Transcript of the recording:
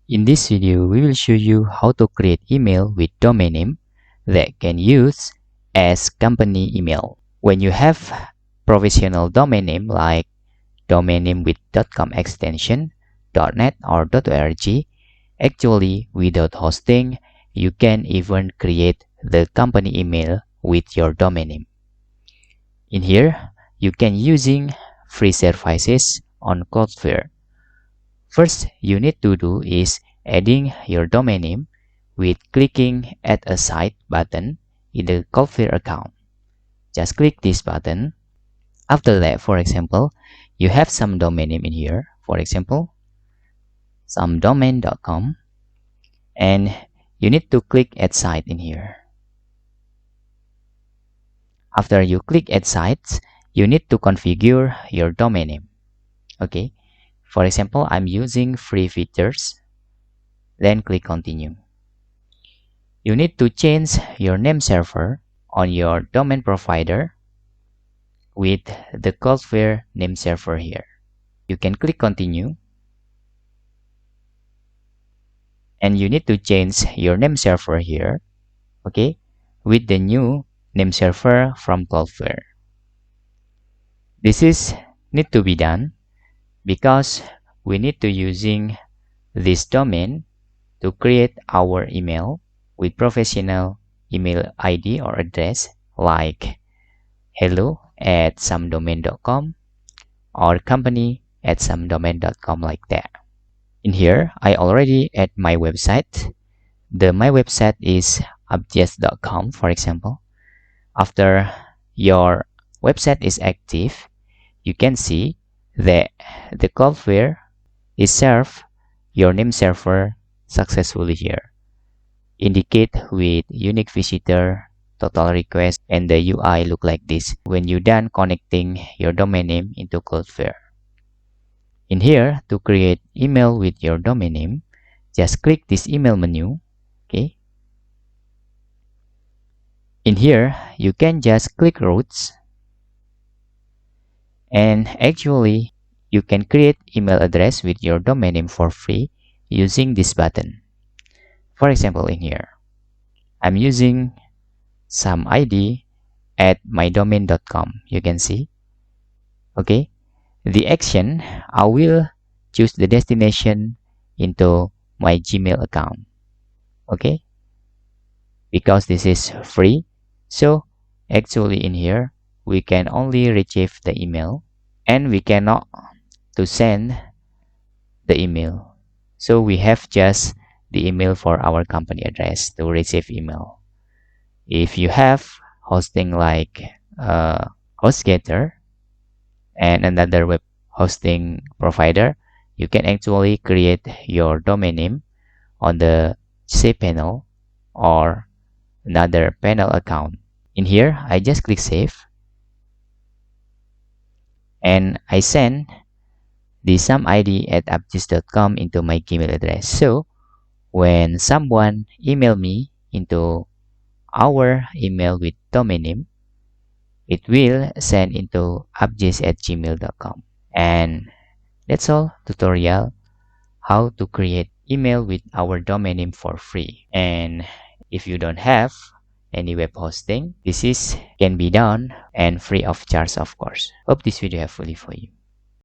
In this video, we will show you how to create email with domain name that can use as company email. When you have professional domain name like domain name with .com extension, .net or .org, actually without hosting, you can even create the company email with your domain name. In here, you can using free services on Cloudflare. First you need to do is adding your domain name with clicking Add a Site button in the Cloudflare account. Just click this button. After that, for example, you have some domain name in here. For example, somedomain.com, and you need to click Add Site in here. After you click Add Sites, you need to configure your domain name. Okay. For example, I'm using free features. Then click Continue. You need to change your name server on your domain provider with the Cloudflare name server here. You can click Continue. And you need to change your name server here, okay, with the new name server from Cloudflare. This is need to be done because we need to using this domain to create our email with professional email ID or address like hello@somedomain.com or company@somedomain.com, like that. In here, I already add my website. My website is abjest.com, for example. After your website is active, you can see that the Cloudflare is served your name server successfully here. Indicate with unique visitor, total request, and the UI look like this when you're done connecting your domain name into Cloudflare. In here, to create email with your domain name, just click this email menu. Okay. In here, you can just click routes, and actually you can create email address with your domain name for free using this button. For example, in here, I'm using some ID at mydomain.com. You can see. Okay. The action, I will choose the destination into my Gmail account. Okay. Because this is free. So actually in here, we can only retrieve the email and we cannot to send the email. So we have just the email for our company address to receive email. If you have hosting like HostGator and another web hosting provider, you can actually create your domain name on the cPanel or another panel account. In here, I just click Save and I send the someid@abjest.com into my Gmail address. So when someone email me into our email with domain name, it will send into abjest@gmail.com. And that's all tutorial how to create email with our domain name for free. And if you don't have any web hosting, this can be done and free of charge, of course. Hope this video helpful for you.